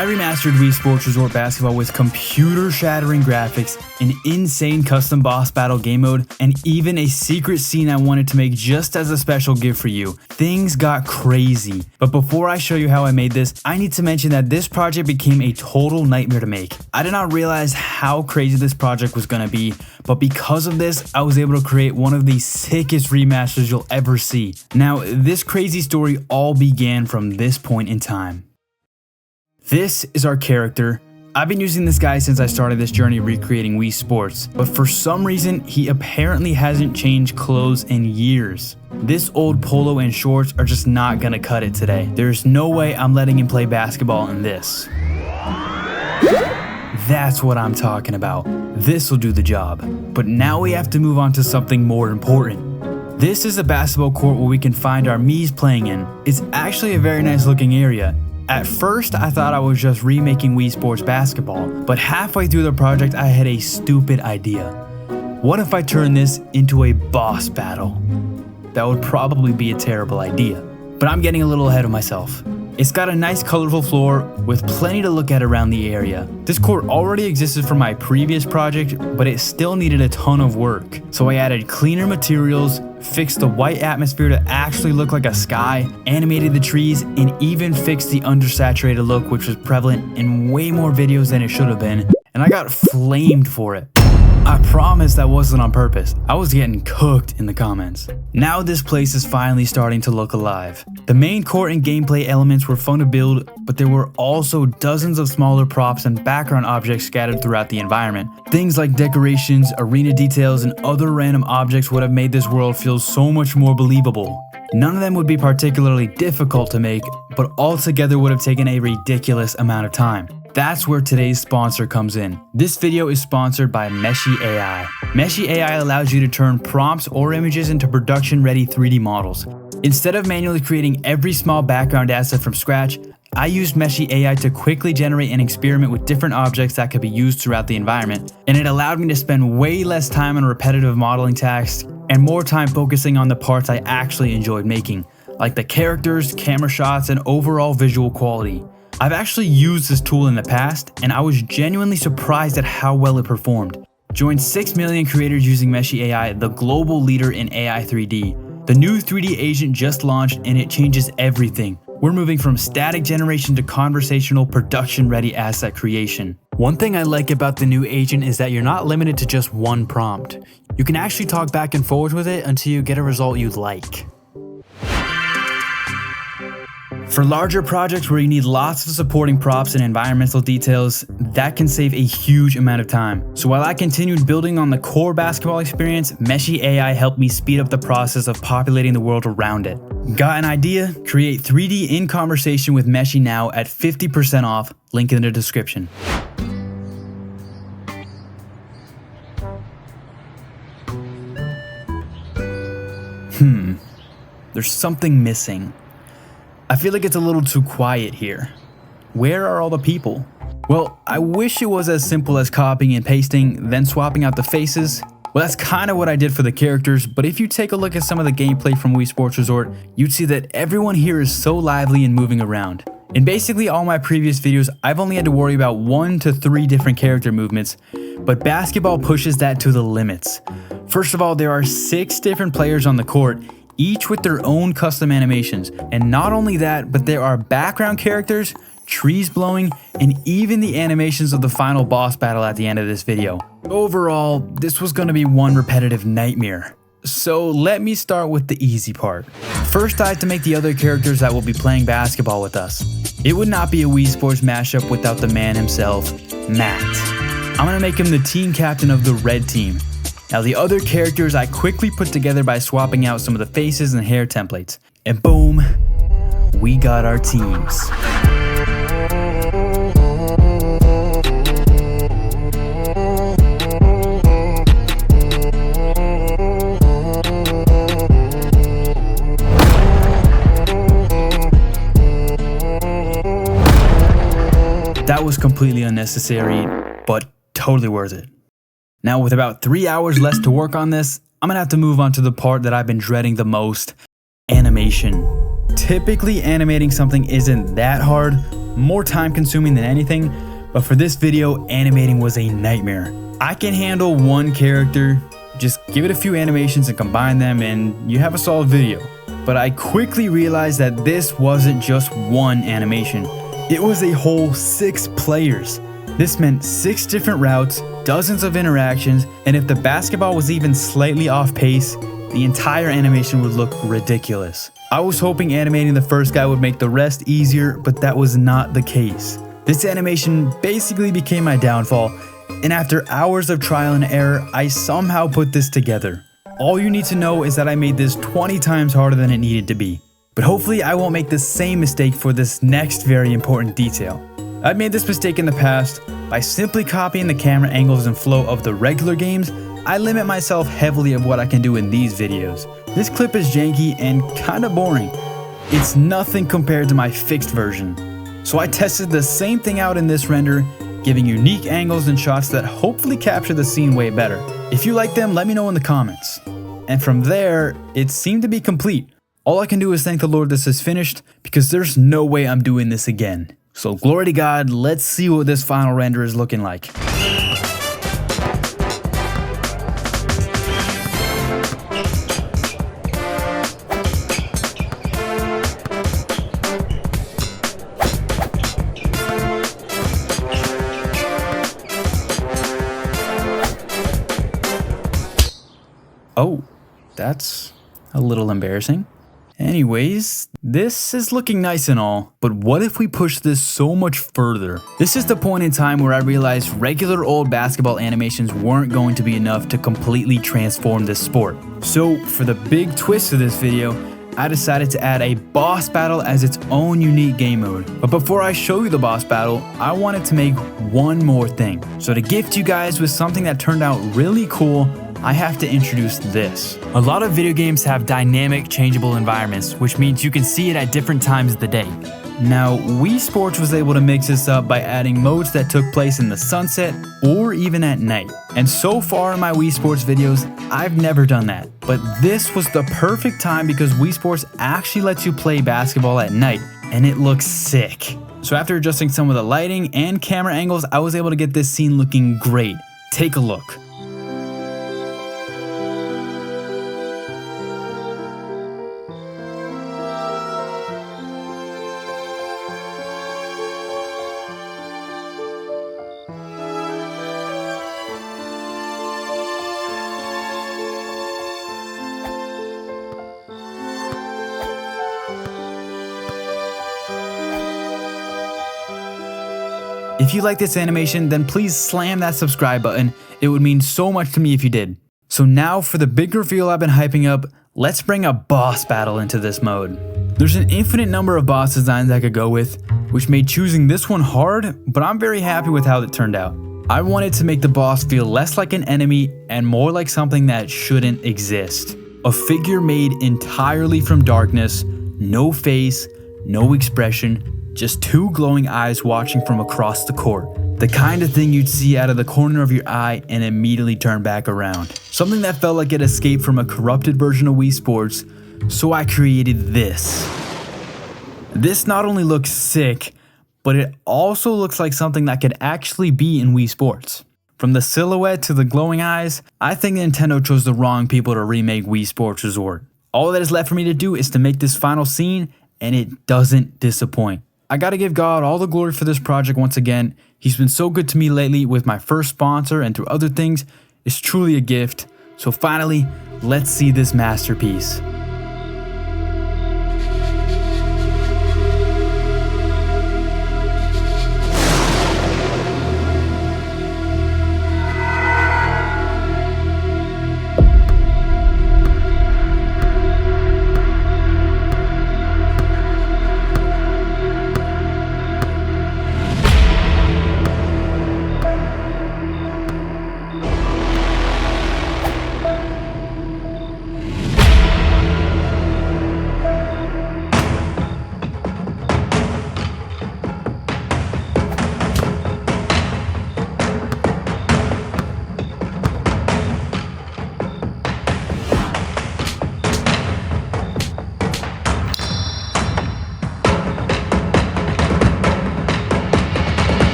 I remastered Wii Sports Resort Basketball with computer-shattering graphics, an insane custom boss battle game mode, and even a secret scene I wanted to make just as a special gift for you. Things got crazy. But before I show you how I made this, I need to mention that this project became a total nightmare to make. I did not realize how crazy this project was gonna be, but because of this, I was able to create one of the sickest remasters you'll ever see. Now, this crazy story all began from this point in time. This is our character. I've been using this guy since I started this journey recreating Wii Sports, but for some reason, he apparently hasn't changed clothes in years. This old polo and shorts are just not gonna cut it today. There's no way I'm letting him play basketball in this. That's what I'm talking about. This will do the job. But now we have to move on to something more important. This is a basketball court where we can find our Miis playing in. It's actually a very nice looking area. At first, I thought I was just remaking Wii Sports Basketball, but halfway through the project, I had a stupid idea. What if I turn this into a boss battle? That would probably be a terrible idea, but I'm getting a little ahead of myself. It's got a nice colorful floor with plenty to look at around the area. This court already existed from my previous project, but it still needed a ton of work. So I added cleaner materials, fixed the white atmosphere to actually look like a sky, animated the trees, and even fixed the undersaturated look, which was prevalent in way more videos than it should have been, and I got flamed for it. I promise that wasn't on purpose. I was getting cooked in the comments. Now this place is finally starting to look alive. The main court and gameplay elements were fun to build, but there were also dozens of smaller props and background objects scattered throughout the environment. Things like decorations, arena details, and other random objects would have made this world feel so much more believable. None of them would be particularly difficult to make, but altogether would have taken a ridiculous amount of time. That's where today's sponsor comes in. This video is sponsored by Meshy.ai. Meshy.ai allows you to turn prompts or images into production-ready 3D models. Instead of manually creating every small background asset from scratch, I used Meshy.ai to quickly generate and experiment with different objects that could be used throughout the environment, and it allowed me to spend way less time on repetitive modeling tasks and more time focusing on the parts I actually enjoyed making, like the characters, camera shots, and overall visual quality. I've actually used this tool in the past, and I was genuinely surprised at how well it performed. Join 6 million creators using Meshy.ai, the global leader in AI 3D. The new 3D agent just launched, and it changes everything. We're moving from static generation to conversational, production-ready asset creation. One thing I like about the new agent is that you're not limited to just one prompt. You can actually talk back and forth with it until you get a result you like. For larger projects where you need lots of supporting props and environmental details, that can save a huge amount of time. So while I continued building on the core basketball experience, Meshy.ai helped me speed up the process of populating the world around it. Got an idea? Create 3D in conversation with Meshy now at 50% off, link in the description. There's something missing. I feel like it's a little too quiet here. Where are all the people? Well, I wish it was as simple as copying and pasting, then swapping out the faces. Well, that's kind of what I did for the characters, but if you take a look at some of the gameplay from Wii Sports Resort, you'd see that everyone here is so lively and moving around. In basically all my previous videos, I've only had to worry about 1 to 3 different character movements, but basketball pushes that to the limits. First of all, there are 6 different players on the court, each with their own custom animations. And not only that, but there are background characters, trees blowing, and even the animations of the final boss battle at the end of this video. Overall, this was gonna be one repetitive nightmare. So let me start with the easy part. First, I had to make the other characters that will be playing basketball with us. It would not be a Wii Sports mashup without the man himself, Matt. I'm gonna make him the team captain of the red team. Now the other characters I quickly put together by swapping out some of the faces and hair templates. And boom, we got our teams. That was completely unnecessary, but totally worth it. Now with about 3 hours less to work on this, I'm gonna have to move on to the part that I've been dreading the most, animation. Typically animating something isn't that hard, more time consuming than anything, but for this video, animating was a nightmare. I can handle one character, just give it a few animations and combine them and you have a solid video. But I quickly realized that this wasn't just one animation, it was a whole 6 players. This meant 6 different routes, dozens of interactions, and if the basketball was even slightly off pace, the entire animation would look ridiculous. I was hoping animating the first guy would make the rest easier, but that was not the case. This animation basically became my downfall, and after hours of trial and error, I somehow put this together. All you need to know is that I made this 20 times harder than it needed to be. But hopefully I won't make the same mistake for this next very important detail. I've made this mistake in the past. By simply copying the camera angles and flow of the regular games, I limit myself heavily of what I can do in these videos. This clip is janky and kinda boring. It's nothing compared to my fixed version. So I tested the same thing out in this render, giving unique angles and shots that hopefully capture the scene way better. If you like them, let me know in the comments. And from there, it seemed to be complete. All I can do is thank the Lord this is finished, because there's no way I'm doing this again. So glory to God, let's see what this final render is looking like. Oh, that's a little embarrassing. Anyways, this is looking nice and all, but what if we push this so much further? This is the point in time where I realized regular old basketball animations weren't going to be enough to completely transform this sport. So for the big twist of this video, I decided to add a boss battle as its own unique game mode. But before I show you the boss battle, I wanted to make one more thing. So to gift you guys with something that turned out really cool, I have to introduce this. A lot of video games have dynamic, changeable environments, which means you can see it at different times of the day. Now, Wii Sports was able to mix this up by adding modes that took place in the sunset or even at night. And so far in my Wii Sports videos, I've never done that. But this was the perfect time because Wii Sports actually lets you play basketball at night, and it looks sick. So after adjusting some of the lighting and camera angles, I was able to get this scene looking great. Take a look. If you like this animation, then please slam that subscribe button. It would mean so much to me if you did. So now for the big reveal I've been hyping up, let's bring a boss battle into this mode. There's an infinite number of boss designs I could go with, which made choosing this one hard, but I'm very happy with how it turned out. I wanted to make the boss feel less like an enemy and more like something that shouldn't exist. A figure made entirely from darkness, no face, no expression, just 2 glowing eyes watching from across the court. The kind of thing you'd see out of the corner of your eye and immediately turn back around. Something that felt like it escaped from a corrupted version of Wii Sports, so I created this. This not only looks sick, but it also looks like something that could actually be in Wii Sports. From the silhouette to the glowing eyes, I think Nintendo chose the wrong people to remake Wii Sports Resort. All that is left for me to do is to make this final scene, and it doesn't disappoint. I gotta give God all the glory for this project once again. He's been so good to me lately with my first sponsor and through other things. It's truly a gift. So finally, let's see this masterpiece.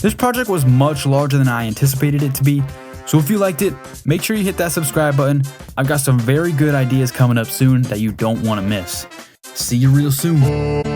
This project was much larger than I anticipated it to be, so if you liked it, make sure you hit that subscribe button. I've got some very good ideas coming up soon that you don't want to miss. See you real soon.